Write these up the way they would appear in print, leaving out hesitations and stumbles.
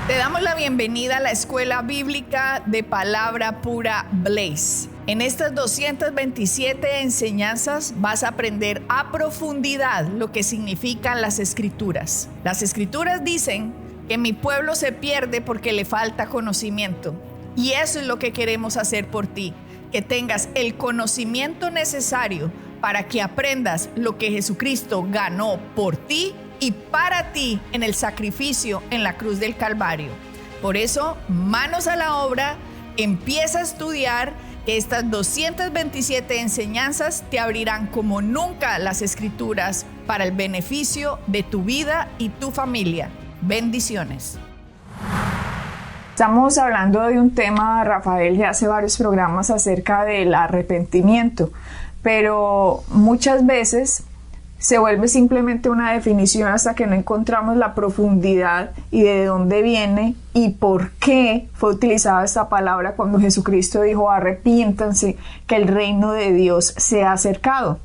Te damos la bienvenida a la Escuela Bíblica de Palabra Pura Blaze. En estas 227 enseñanzas vas a aprender a profundidad lo que significan las Escrituras. Las Escrituras dicen que mi pueblo se pierde porque le falta conocimiento. Y eso es lo que queremos hacer por ti, que tengas el conocimiento necesario para que aprendas lo que Jesucristo ganó por ti y para ti en el sacrificio en la cruz del Calvario. Por eso, manos a la obra, empieza a estudiar, que estas 227 enseñanzas te abrirán como nunca las Escrituras para el beneficio de tu vida y tu familia. Bendiciones. Estamos hablando de un tema, Rafael, ya hace varios programas acerca del arrepentimiento, pero muchas veces se vuelve simplemente una definición hasta que no encontramos la profundidad y de dónde viene y por qué fue utilizada esta palabra cuando Jesucristo dijo arrepiéntanse que el reino de Dios se ha acercado.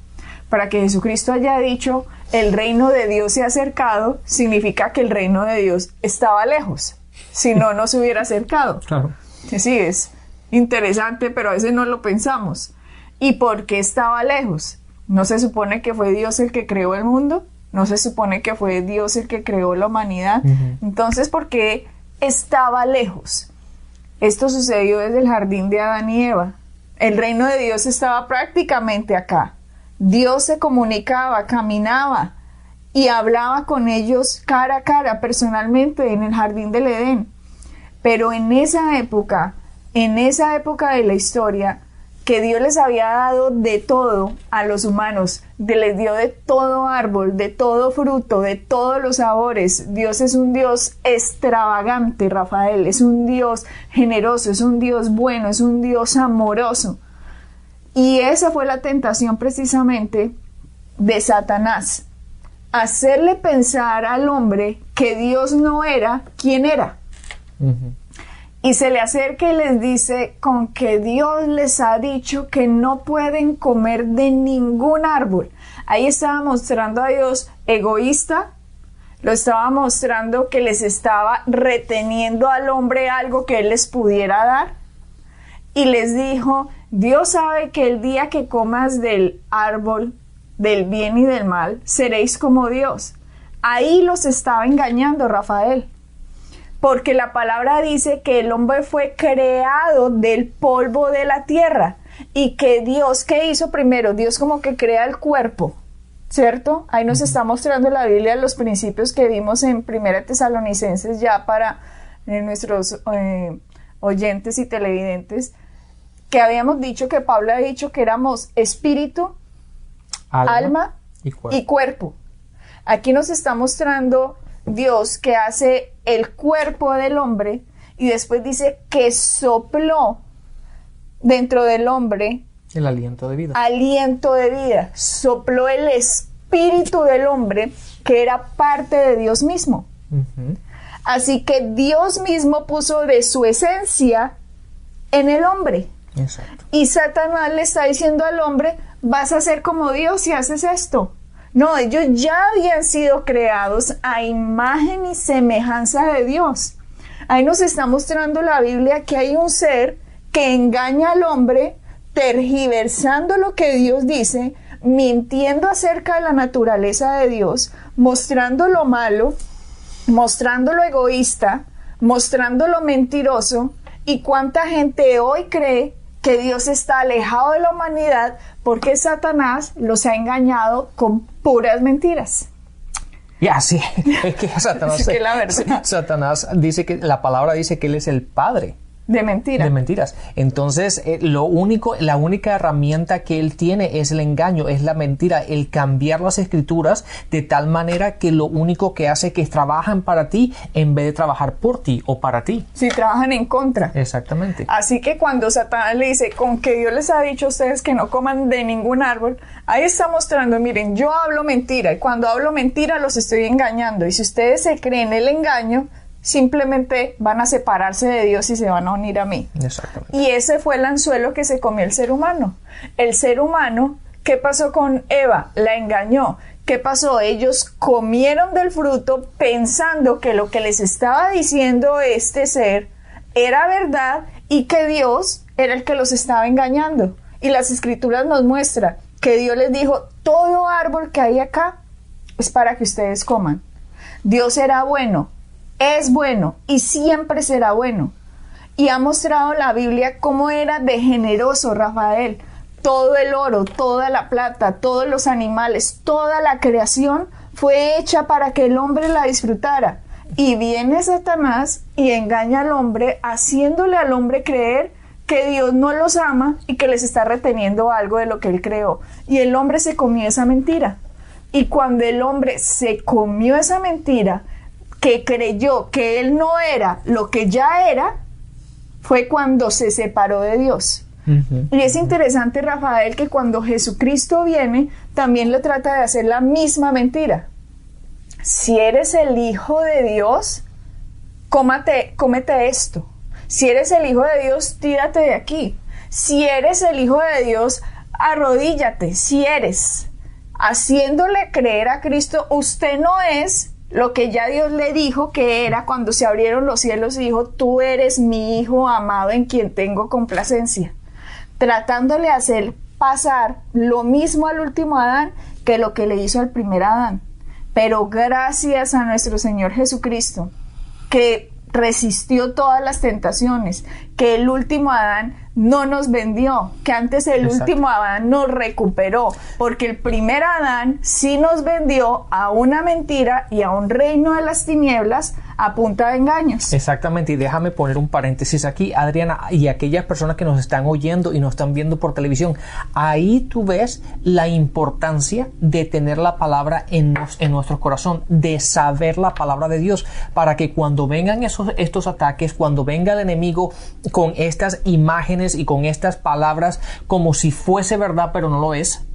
Para que Jesucristo haya dicho el reino de Dios se ha acercado, significa que el reino de Dios estaba lejos, si no, no se hubiera acercado. Claro. Sí, es interesante, pero a veces no lo pensamos. ¿Y por qué estaba lejos? ¿No se supone que fue Dios el que creó el mundo? ¿No se supone que fue Dios el que creó la humanidad? Entonces, ¿por qué estaba lejos? Esto sucedió desde el jardín de Adán y Eva. El reino de Dios estaba prácticamente acá. Dios se comunicaba, caminaba y hablaba con ellos cara a cara, personalmente, en el jardín del Edén. Pero en esa época de la historia, que Dios les había dado de todo a los humanos, les dio de todo árbol, de todo fruto, de todos los sabores. Dios es un Dios extravagante, Rafael, es un Dios generoso, es un Dios bueno, es un Dios amoroso. Y esa fue la tentación precisamente de Satanás, hacerle pensar al hombre que Dios no era quien era. Y se le acerca y les dice con que Dios les ha dicho que no pueden comer de ningún árbol. Ahí estaba mostrando a Dios egoísta, lo estaba mostrando que les estaba reteniendo al hombre algo que él les pudiera dar. Y les dijo, Dios sabe que el día que comas del árbol del bien y del mal, seréis como Dios. Ahí los estaba engañando, Rafael. Porque la palabra dice que el hombre fue creado del polvo de la tierra y que Dios, ¿qué hizo primero? Dios como que crea el cuerpo, ¿cierto? Ahí nos está mostrando la Biblia los principios que vimos en 1 Tesalonicenses ya para nuestros oyentes y televidentes, que habíamos dicho que Pablo ha dicho que éramos espíritu, alma y cuerpo. Aquí nos está mostrando Dios que hace el cuerpo del hombre y después dice que sopló dentro del hombre el aliento de vida. Aliento de vida. Sopló el espíritu del hombre que era parte de Dios mismo. Así que Dios mismo puso de su esencia en el hombre. Exacto. Y Satanás le está diciendo al hombre, vas a ser como Dios si haces esto. No, ellos ya habían sido creados a imagen y semejanza de Dios. Ahí nos está mostrando la Biblia que hay un ser que engaña al hombre, tergiversando lo que Dios dice, mintiendo acerca de la naturaleza de Dios, mostrando lo malo, mostrando lo egoísta, mostrando lo mentiroso. Y cuánta gente hoy cree que Dios está alejado de la humanidad porque Satanás los ha engañado con puras mentiras. Ya, sí, es que Satanás, es que la verdad. Satanás dice que la palabra dice que él es el padre de mentiras. De mentiras. Entonces, la única herramienta que él tiene es el engaño, es la mentira, el cambiar las escrituras de tal manera que lo único que hace es que trabajan para ti en vez de trabajar por ti o para ti. Sí, trabajan en contra. Exactamente. Así que cuando Satanás le dice, con que Dios les ha dicho a ustedes que no coman de ningún árbol, ahí está mostrando, miren, yo hablo mentira y cuando hablo mentira los estoy engañando. Y si ustedes se creen el engaño, simplemente van a separarse de Dios y se van a unir a mí. Exactamente. Y ese fue el anzuelo que se comió el ser humano. El ser humano, ¿qué pasó con Eva? La engañó. ¿qué pasó? Ellos comieron del fruto pensando que lo que les estaba diciendo este ser era verdad y que Dios era el que los estaba engañando. Y las escrituras nos muestran que Dios les dijo, todo árbol que hay acá es para que ustedes coman. Dios era bueno, es bueno y siempre será bueno. Y ha mostrado la Biblia cómo era de generoso Rafael. Todo el oro, toda la plata, todos los animales, toda la creación fue hecha para que el hombre la disfrutara. Y viene Satanás y engaña al hombre, haciéndole al hombre creer que Dios no los ama y que les está reteniendo algo de lo que él creó. Y el hombre se comió esa mentira. Y cuando el hombre se comió esa mentira, que creyó que él no era lo que ya era, fue cuando se separó de Dios. Y es interesante, Rafael, que cuando Jesucristo viene, también le trata de hacer la misma mentira. Si eres el Hijo de Dios, cómete esto. Si eres el Hijo de Dios, tírate de aquí. Si eres el Hijo de Dios, arrodíllate. Si eres, haciéndole creer a Cristo, usted no es lo que ya Dios le dijo que era cuando se abrieron los cielos y dijo, tú eres mi Hijo amado en quien tengo complacencia. Tratándole de hacer pasar lo mismo al último Adán que lo que le hizo al primer Adán. Pero gracias a nuestro Señor Jesucristo, que resistió todas las tentaciones, que el último Adán no nos vendió, que antes el último Adán nos recuperó, porque el primer Adán sí nos vendió a una mentira y a un reino de las tinieblas a punta de engaños. Exactamente, y déjame poner un paréntesis aquí, Adriana, y aquellas personas que nos están oyendo y nos están viendo por televisión, ahí tú ves la importancia de tener la palabra en nuestro corazón, de saber la palabra de Dios, para que cuando vengan estos ataques, cuando venga el enemigo con estas imágenes y con estas palabras como si fuese verdad pero no lo es,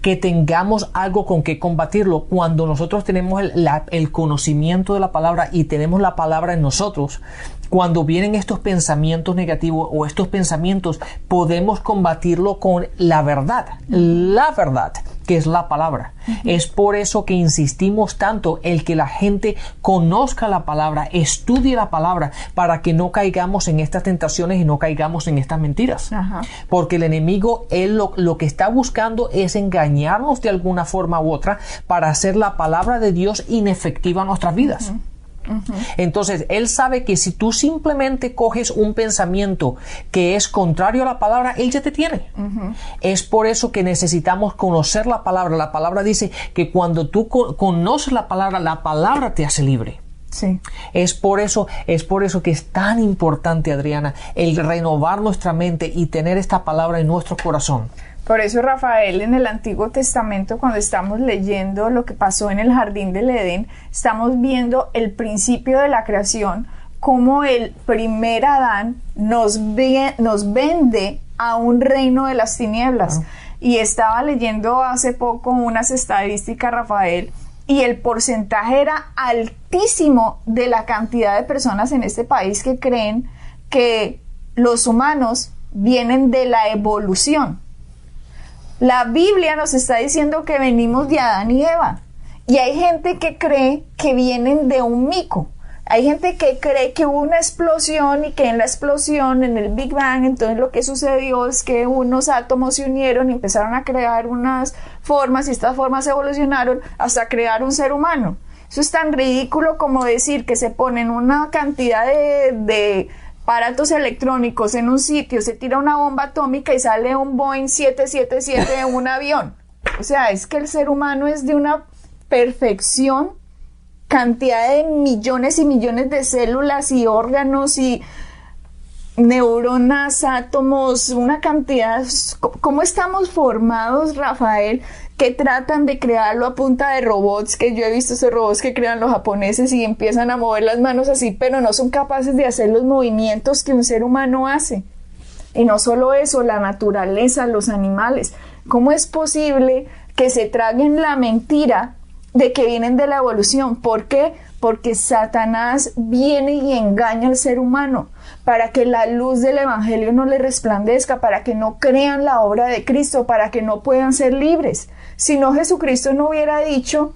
que tengamos algo con que combatirlo. Cuando nosotros tenemos el conocimiento de la palabra y tenemos la palabra en nosotros, cuando vienen estos pensamientos negativos o estos pensamientos, podemos combatirlo con la verdad que es la palabra. Es por eso que insistimos tanto el que la gente conozca la palabra, estudie la palabra, para que no caigamos en estas tentaciones y no caigamos en estas mentiras. Porque el enemigo, él lo que está buscando es engañarnos de alguna forma u otra para hacer la palabra de Dios inefectiva en nuestras vidas. Entonces, él sabe que si tú simplemente coges un pensamiento que es contrario a la palabra, él ya te tiene. Es por eso que necesitamos conocer la palabra. La palabra dice que cuando tú conoces la palabra te hace libre. Sí. Es por eso que es tan importante, Adriana, el renovar nuestra mente y tener esta palabra en nuestro corazón. Por eso, Rafael, en el Antiguo Testamento, cuando estamos leyendo lo que pasó en el Jardín del Edén, estamos viendo el principio de la creación, cómo el primer Adán nos vende a un reino de las tinieblas. Y estaba leyendo hace poco unas estadísticas, Rafael, y el porcentaje era altísimo de la cantidad de personas en este país que creen que los humanos vienen de la evolución. La Biblia nos está diciendo que venimos de Adán y Eva. Y hay gente que cree que vienen de un mico. Hay gente que cree que hubo una explosión y que en la explosión, en el Big Bang, entonces lo que sucedió es que unos átomos se unieron y empezaron a crear unas formas y estas formas evolucionaron hasta crear un ser humano. Eso es tan ridículo como decir que se ponen una cantidad de aparatos electrónicos en un sitio, se tira una bomba atómica y sale un Boeing 777 de un avión. O sea, es que el ser humano es de una perfección, cantidad de millones y millones de células y órganos y neuronas, átomos, una cantidad. ¿Cómo estamos formados, Rafael? Que tratan de crearlo a punta de robots, que yo he visto esos robots que crean los japoneses y empiezan a mover las manos así, pero no son capaces de hacer los movimientos que un ser humano hace. Y no solo eso, la naturaleza, los animales. ¿Cómo es posible que se traguen la mentira de que vienen de la evolución? ¿Por qué? porque Satanás viene y engaña al ser humano para que la luz del evangelio no le resplandezca, para que no crean la obra de Cristo, para que no puedan ser libres. Si no, Jesucristo no hubiera dicho: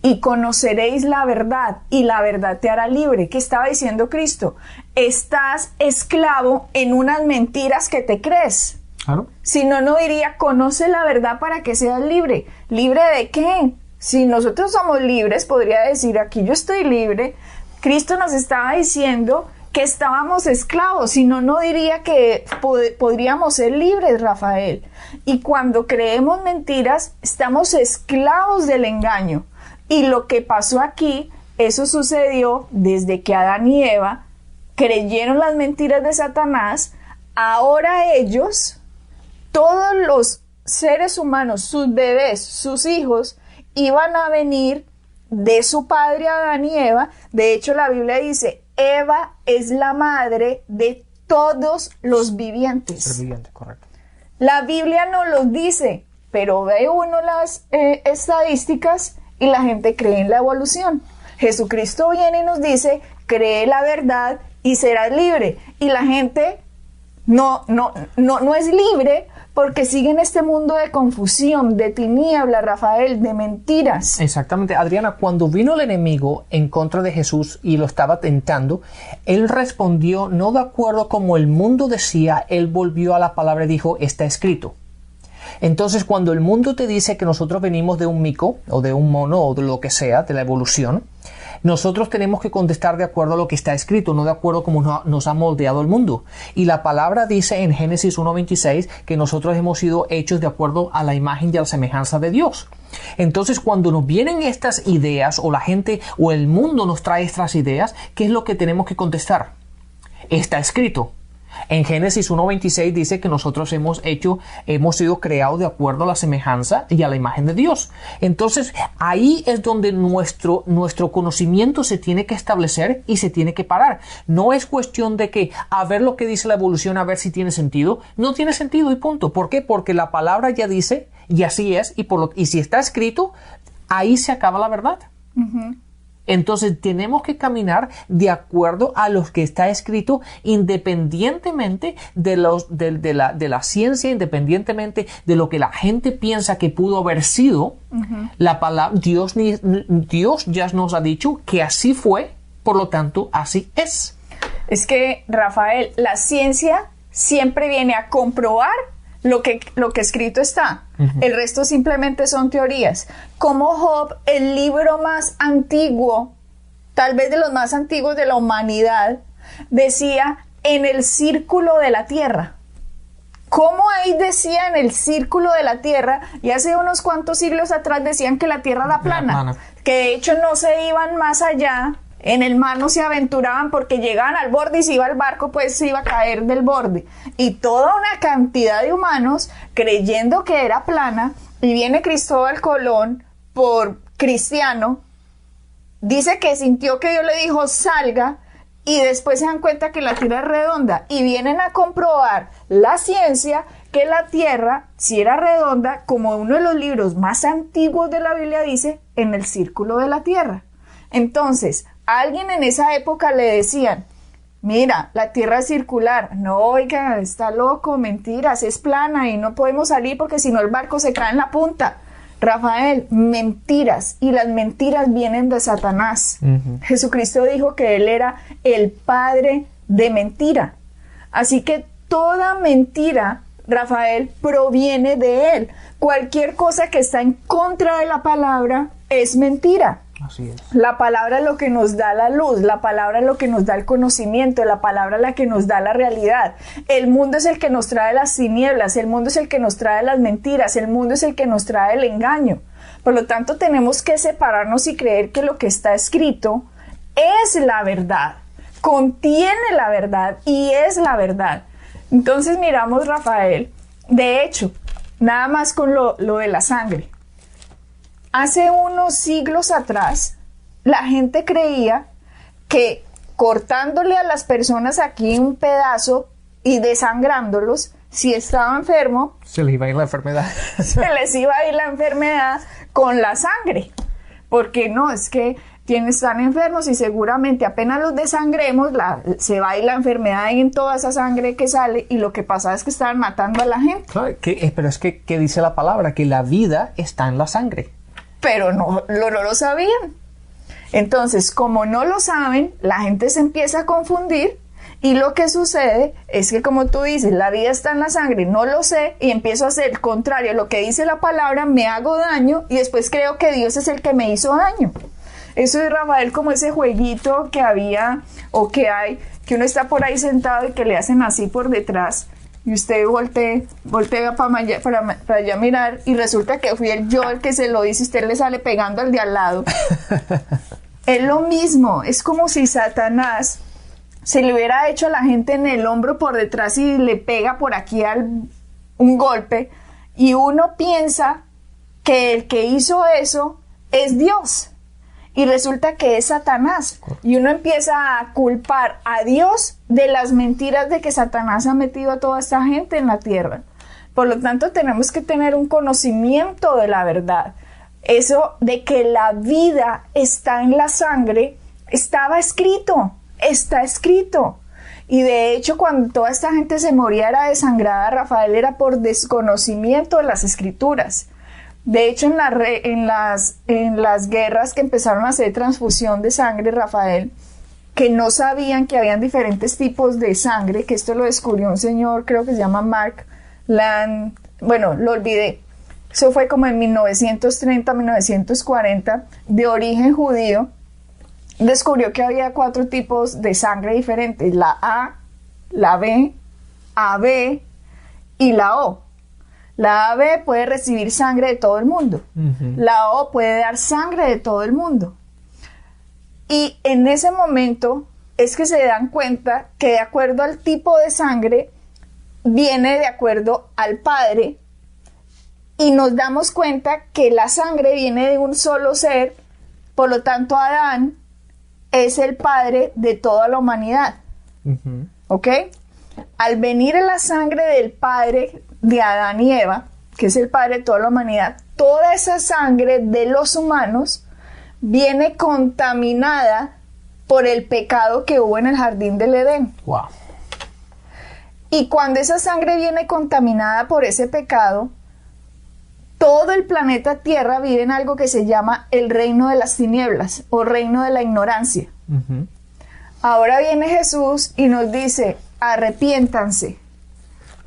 y conoceréis la verdad, y la verdad te hará libre. ¿Qué estaba diciendo Cristo? Estás esclavo en unas mentiras que te crees. Claro. Si no, no diría: conoce la verdad para que seas libre. ¿Libre de qué? Si nosotros somos libres, podría decir: aquí yo estoy libre. Cristo nos estaba diciendo que estábamos esclavos, si no, no diría que podríamos ser libres, Rafael. Y cuando creemos mentiras, estamos esclavos del engaño. Y lo que pasó aquí, eso sucedió desde que Adán y Eva creyeron las mentiras de Satanás. Ahora ellos, todos los seres humanos, sus bebés, sus hijos, iban a venir de su padre Adán y Eva. De hecho, la Biblia dice: Eva es la madre de todos los vivientes. El viviente, correcto. La Biblia no los dice, pero ve uno las estadísticas y la gente cree en la evolución. Jesucristo viene y nos dice: cree la verdad y serás libre. Y la gente no es libre porque sigue en este mundo de confusión, de tiniebla, Rafael, de mentiras. Exactamente. Adriana, cuando vino el enemigo en contra de Jesús y lo estaba tentando, él respondió no de acuerdo como el mundo decía. Él volvió a la palabra y dijo: está escrito. Entonces, cuando el mundo te dice que nosotros venimos de un mico o de un mono o de lo que sea, de la evolución, nosotros tenemos que contestar de acuerdo a lo que está escrito, no de acuerdo a cómo nos ha moldeado el mundo. Y la palabra dice en Génesis 1:26 que nosotros hemos sido hechos de acuerdo a la imagen y a la semejanza de Dios. Entonces, cuando nos vienen estas ideas, o la gente o el mundo nos trae estas ideas, ¿qué es lo que tenemos que contestar? Está escrito. En Génesis 1:26 dice que nosotros hemos sido creados de acuerdo a la semejanza y a la imagen de Dios. Entonces, ahí es donde nuestro conocimiento se tiene que establecer y se tiene que parar. No es cuestión de que a ver lo que dice la evolución, a ver si tiene sentido. No tiene sentido y punto. ¿Por qué? Porque la palabra ya dice, y así es, y si está escrito, ahí se acaba la verdad. Uh-huh. Entonces tenemos que caminar de acuerdo a lo que está escrito, independientemente de la ciencia, independientemente de lo que la gente piensa que pudo haber sido. Uh-huh. La palabra Dios ya nos ha dicho que así fue, por lo tanto así es. Es que, Rafael, la ciencia siempre viene a comprobar lo que escrito está. Uh-huh. El resto simplemente son teorías. Como Job, el libro más antiguo, tal vez de los más antiguos de la humanidad, decía: en el círculo de la tierra. ¿Cómo ahí decía en el círculo de la tierra? Y hace unos cuantos siglos atrás decían que la tierra era plana. Que de hecho no se iban más allá. En el mar no se aventuraban porque llegaban al borde y si iba el barco pues se iba a caer del borde. Y toda una cantidad de humanos creyendo que era plana. Y viene Cristóbal Colón, por cristiano, dice que sintió que Dios le dijo salga, y después se dan cuenta que la tierra es redonda y vienen a comprobar la ciencia que la tierra si era redonda, como uno de los libros más antiguos de la Biblia dice, en el círculo de la tierra. Entonces, a alguien en esa época le decían: mira, la tierra es circular. No, oiga, está loco, mentiras, es plana y no podemos salir porque si no el barco se cae en la punta. Rafael, mentiras, y las mentiras vienen de Satanás. Uh-huh. Jesucristo dijo que Él era el padre de mentira. Así que toda mentira, Rafael, proviene de Él. Cualquier cosa que está en contra de la palabra es mentira. Así es. La palabra es lo que nos da la luz, la palabra es lo que nos da el conocimiento, la palabra es la que nos da la realidad. El mundo es el que nos trae las tinieblas, el mundo es el que nos trae las mentiras, el mundo es el que nos trae el engaño. Por lo tanto, tenemos que separarnos y creer que lo que está escrito es la verdad, contiene la verdad y es la verdad. Entonces miramos, Rafael, de hecho, nada más con lo de la sangre. Hace unos siglos atrás, la gente creía que cortándole a las personas aquí un pedazo y desangrándolos, si estaba enfermo, se les iba a ir la enfermedad. Se les iba a ir la enfermedad con la sangre. Porque no, es que quienes están enfermos y seguramente apenas los desangremos, se va a ir la enfermedad en toda esa sangre que sale y lo que pasa es que estaban matando a la gente. Claro, pero es que dice la palabra, que la vida está en la sangre. Pero no lo sabían. Entonces, como no lo saben, la gente se empieza a confundir y lo que sucede es que, como tú dices, la vida está en la sangre, no lo sé y empiezo a hacer el contrario a lo que dice la palabra, me hago daño y después creo que Dios es el que me hizo daño. Eso es, Rafael, como ese jueguito que había o que hay, que uno está por ahí sentado y que le hacen así por detrás y usted voltea para allá mirar y resulta que fui yo el que se lo dice y usted le sale pegando al de al lado. Es lo mismo, es como si Satanás se le hubiera hecho a la gente en el hombro por detrás y le pega por aquí un golpe y uno piensa que el que hizo eso es Dios y resulta que es Satanás y uno empieza a culpar a Dios de las mentiras de que Satanás ha metido a toda esta gente en la tierra. Por lo tanto, tenemos que tener un conocimiento de la verdad. Eso de que la vida está en la sangre estaba escrito. Está escrito. Y de hecho, cuando toda esta gente se moría era desangrada, Rafael, era por desconocimiento de las escrituras. De hecho, en las guerras que empezaron a hacer transfusión de sangre, Rafael, que no sabían que habían diferentes tipos de sangre, que esto lo descubrió un señor, creo que se llama Mark Land, bueno, lo olvidé. Eso fue como en 1930, 1940, de origen judío. Descubrió que había 4 tipos de sangre diferentes, la A, la B, AB y la O. La AB puede recibir sangre de todo el mundo. La O puede dar sangre de todo el mundo. Y en ese momento es que se dan cuenta que de acuerdo al tipo de sangre viene de acuerdo al Padre y nos damos cuenta que la sangre viene de un solo ser, por lo tanto Adán es el padre de toda la humanidad. ¿Ok? Al venir en la sangre del padre de Adán y Eva, que es el padre de toda la humanidad, toda esa sangre de los humanos viene contaminada por el pecado que hubo en el jardín del Edén. Wow. Y cuando esa sangre viene contaminada por ese pecado, todo el planeta Tierra vive en algo que se llama el reino de las tinieblas o reino de la ignorancia. Ahora viene Jesús y nos dice, arrepiéntanse,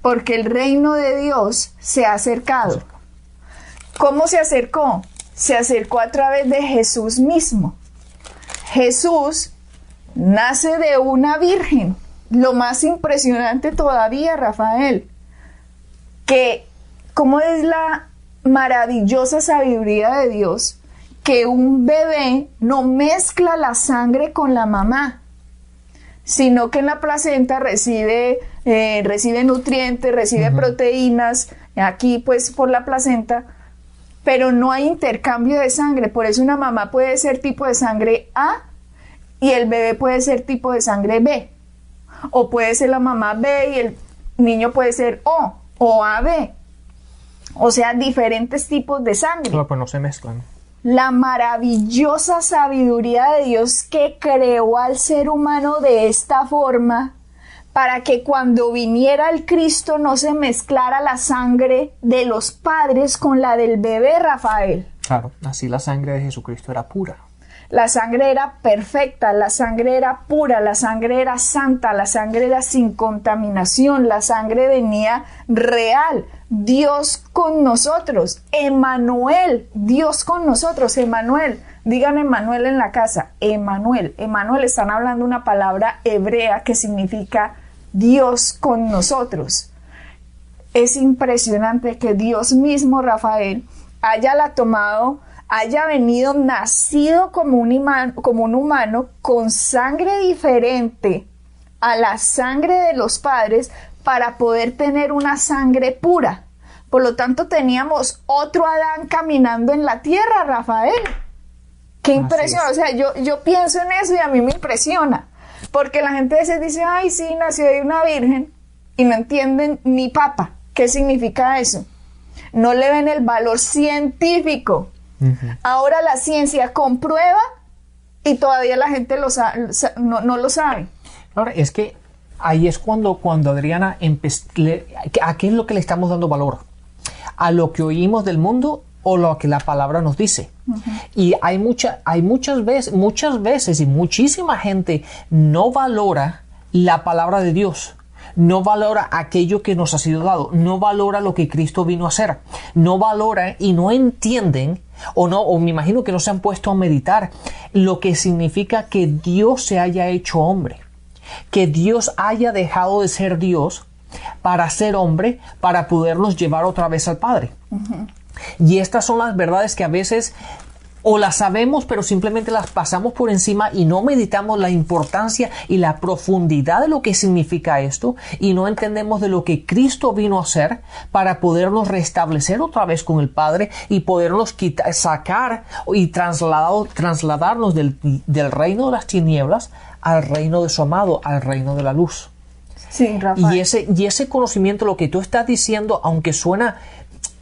porque el reino de Dios se ha acercado. ¿Cómo se acercó? Se acercó a través de Jesús mismo. Jesús nace de una virgen. Lo más impresionante todavía, Rafael, que cómo es la maravillosa sabiduría de Dios, que un bebé no mezcla la sangre con la mamá, sino que en la placenta recibe nutrientes, recibe proteínas, aquí pues por la placenta, pero no hay intercambio de sangre. Por eso una mamá puede ser tipo de sangre A y el bebé puede ser tipo de sangre B, o puede ser la mamá B y el niño puede ser O AB. O sea, diferentes tipos de sangre. Claro, pues no se mezclan. La maravillosa sabiduría de Dios que creó al ser humano de esta forma, para que cuando viniera el Cristo no se mezclara la sangre de los padres con la del bebé, Rafael. Claro, así la sangre de Jesucristo era pura. La sangre era perfecta, la sangre era pura, la sangre era santa, la sangre era sin contaminación, la sangre venía real. Dios con nosotros, Emmanuel, Dios con nosotros, Emmanuel. Digan Emmanuel en la casa, Emmanuel. Emmanuel, están hablando una palabra hebrea que significa Dios con nosotros. Es impresionante que Dios mismo, Rafael, haya venido, nacido como un humano con sangre diferente a la sangre de los padres para poder tener una sangre pura. Por lo tanto, teníamos otro Adán caminando en la tierra, Rafael. Qué impresión. O sea, yo pienso en eso y a mí me impresiona. Porque la gente a veces dice, ay, sí, nació de una virgen, y no entienden ni papa. ¿Qué significa eso? No le ven el valor científico. Ahora la ciencia comprueba y todavía la gente no lo sabe. Ahora, es que ahí es cuando Adriana, ¿a qué es lo que le estamos dando valor? ¿A lo que oímos del mundo o lo que la palabra nos dice? Y hay muchas veces y muchísima gente no valora la palabra de Dios. No valora aquello que nos ha sido dado, no valora lo que Cristo vino a hacer, no valora y no entienden o me imagino que no se han puesto a meditar lo que significa que Dios se haya hecho hombre, que Dios haya dejado de ser Dios para ser hombre, para podernos llevar otra vez al Padre. Y estas son las verdades que a veces o las sabemos, pero simplemente las pasamos por encima y no meditamos la importancia y la profundidad de lo que significa esto y no entendemos de lo que Cristo vino a hacer para podernos restablecer otra vez con el Padre y podernos sacar y trasladarnos del reino de las tinieblas al reino de su amado, al reino de la luz. Sí, Rafael. Y ese conocimiento, lo que tú estás diciendo, aunque suena...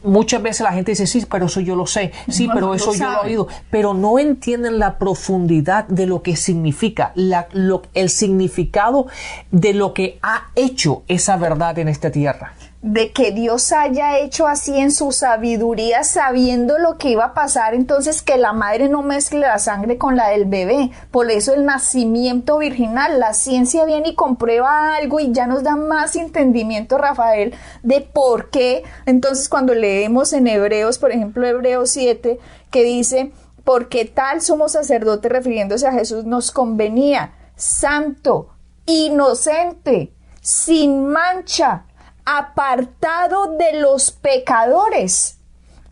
Muchas veces la gente dice, sí, pero eso yo lo sé, sí, No, pero no eso lo yo lo he sabe. oído, pero no entienden la profundidad de lo que significa, el significado de lo que ha hecho esa verdad en esta tierra. De que Dios haya hecho así en su sabiduría, sabiendo lo que iba a pasar, entonces que la madre no mezcle la sangre con la del bebé. Por eso el nacimiento virginal, la ciencia viene y comprueba algo y ya nos da más entendimiento, Rafael, de por qué. Entonces cuando leemos en Hebreos, por ejemplo, Hebreos 7, que dice, porque tal sumo sacerdote, refiriéndose a Jesús, nos convenía, santo, inocente, sin mancha, apartado de los pecadores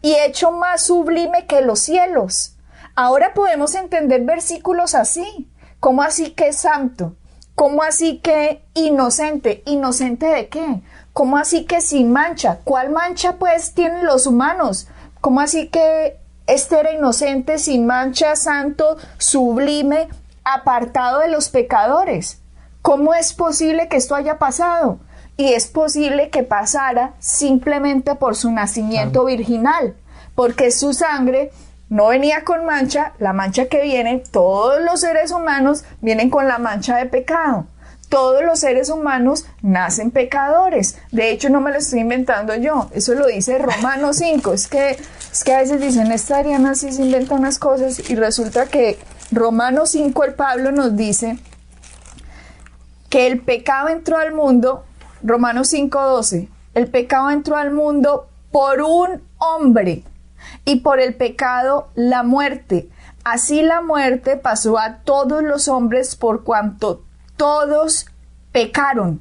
y hecho más sublime que los cielos. Ahora podemos entender versículos así. ¿Cómo así que santo? ¿Cómo así que inocente? ¿Inocente de qué? ¿Cómo así que sin mancha? ¿Cuál mancha pues tienen los humanos? ¿Cómo así que este era inocente, sin mancha, santo, sublime, apartado de los pecadores? ¿Cómo es posible que esto haya pasado? Y es posible que pasara simplemente por su nacimiento virginal, porque su sangre no venía con mancha. La mancha que viene, todos los seres humanos vienen con la mancha de pecado. Todos los seres humanos nacen pecadores. De hecho, no me lo estoy inventando yo, eso lo dice Romanos 5. Es que a veces dicen, esta Ariana sí se inventa unas cosas, y resulta que Romanos 5, el Pablo nos dice que el pecado entró al mundo. Romanos 5:12, el pecado entró al mundo por un hombre y por el pecado la muerte. Así la muerte pasó a todos los hombres por cuanto todos pecaron.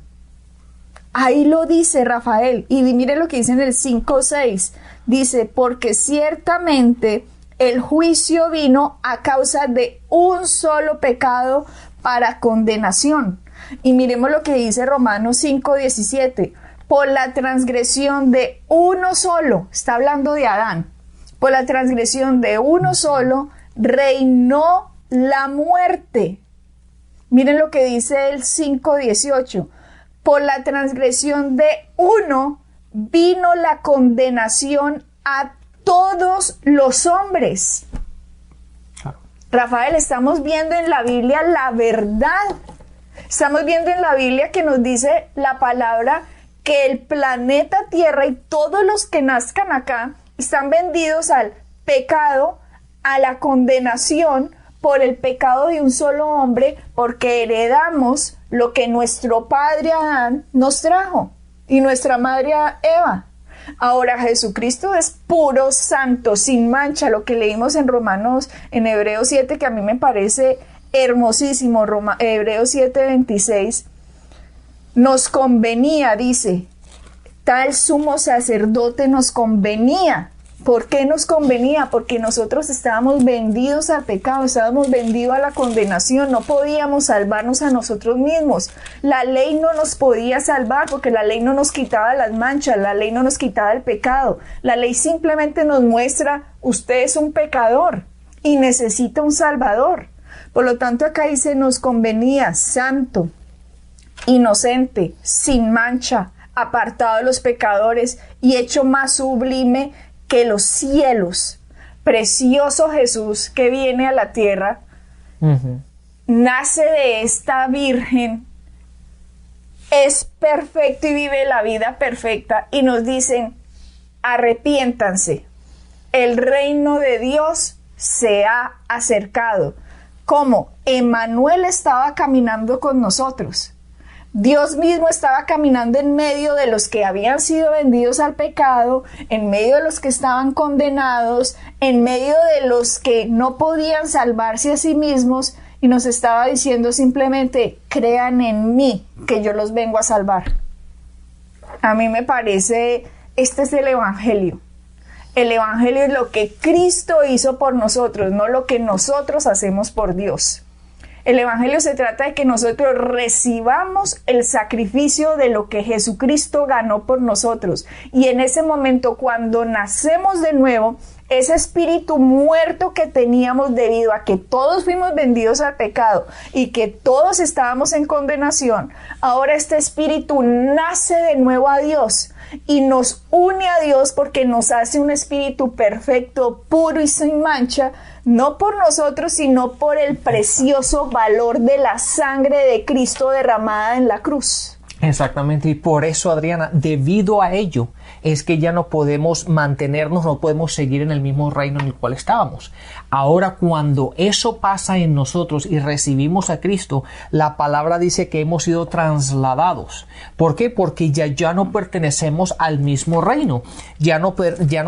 Ahí lo dice Rafael, y mire lo que dice en el 5:6, dice, porque ciertamente el juicio vino a causa de un solo pecado para condenación. Y miremos lo que dice Romanos 5:17. Por la transgresión de uno solo, está hablando de Adán, por la transgresión de uno solo, reinó la muerte. Miren lo que dice el 5:18. Por la transgresión de uno, vino la condenación a todos los hombres. Claro. Rafael, estamos viendo en la Biblia la verdad. Estamos viendo en la Biblia que nos dice la palabra que el planeta Tierra y todos los que nazcan acá están vendidos al pecado, a la condenación por el pecado de un solo hombre, porque heredamos lo que nuestro padre Adán nos trajo y nuestra madre Eva. Ahora Jesucristo es puro, santo, sin mancha, lo que leímos en Hebreos 7, que a mí me parece hermosísimo. Hebreos 7:26, nos convenía, dice, tal sumo sacerdote nos convenía. ¿Por qué nos convenía? Porque nosotros estábamos vendidos al pecado, estábamos vendidos a la condenación, no podíamos salvarnos a nosotros mismos. La ley no nos podía salvar porque la ley no nos quitaba las manchas, la ley no nos quitaba el pecado. La ley simplemente nos muestra, usted es un pecador y necesita un salvador. Por lo tanto, acá dice, nos convenía, santo, inocente, sin mancha, apartado de los pecadores y hecho más sublime que los cielos. Precioso Jesús que viene a la tierra nace de esta virgen, es perfecto y vive la vida perfecta, y nos dicen, arrepiéntanse, el reino de Dios se ha acercado. ¿Cómo? Emmanuel estaba caminando con nosotros. Dios mismo estaba caminando en medio de los que habían sido vendidos al pecado, en medio de los que estaban condenados, en medio de los que no podían salvarse a sí mismos, y nos estaba diciendo simplemente, crean en mí, que yo los vengo a salvar. A mí me parece, este es el Evangelio. El Evangelio es lo que Cristo hizo por nosotros, no lo que nosotros hacemos por Dios. El Evangelio se trata de que nosotros recibamos el sacrificio de lo que Jesucristo ganó por nosotros. Y en ese momento, cuando nacemos de nuevo, ese espíritu muerto que teníamos debido a que todos fuimos vendidos al pecado y que todos estábamos en condenación, ahora este espíritu nace de nuevo a Dios y nos une a Dios porque nos hace un espíritu perfecto, puro y sin mancha, no por nosotros, sino por el precioso valor de la sangre de Cristo derramada en la cruz. Exactamente, y por eso, Adriana, debido a ello, es que ya no podemos mantenernos, no podemos seguir en el mismo reino en el cual estábamos. Ahora, cuando eso pasa en nosotros y recibimos a Cristo, la palabra dice que hemos sido trasladados. ¿Por qué? Porque ya no pertenecemos al mismo reino. Ya no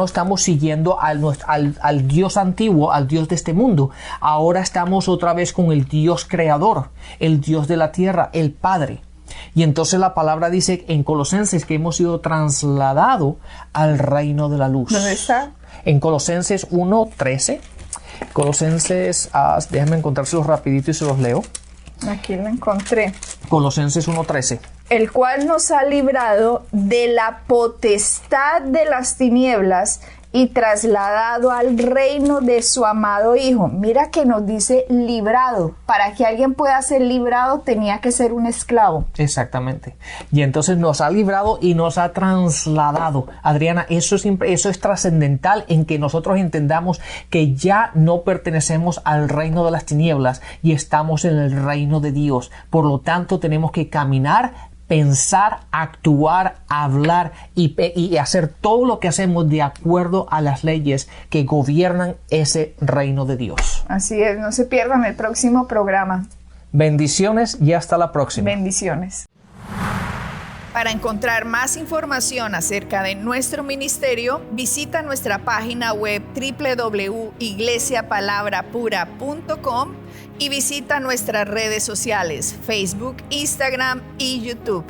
estamos siguiendo al Dios antiguo, al Dios de este mundo. Ahora estamos otra vez con el Dios creador, el Dios de la tierra, el Padre. Y entonces la palabra dice en Colosenses que hemos sido trasladados al reino de la luz. ¿Dónde está? En Colosenses 1:13. Colosenses, déjenme encontrárselos rapidito y se los leo. Aquí lo encontré. Colosenses 1:13. El cual nos ha librado de la potestad de las tinieblas y trasladado al reino de su amado Hijo. Mira que nos dice librado. Para que alguien pueda ser librado tenía que ser un esclavo. Exactamente. Y entonces nos ha librado y nos ha trasladado. Adriana, eso es trascendental en que nosotros entendamos que ya no pertenecemos al reino de las tinieblas y estamos en el reino de Dios. Por lo tanto, tenemos que caminar, pensar, actuar, hablar y hacer todo lo que hacemos de acuerdo a las leyes que gobiernan ese reino de Dios. Así es, no se pierdan el próximo programa. Bendiciones y hasta la próxima. Bendiciones. Para encontrar más información acerca de nuestro ministerio, visita nuestra página web www.iglesiapalabrapura.com y visita nuestras redes sociales, Facebook, Instagram y YouTube.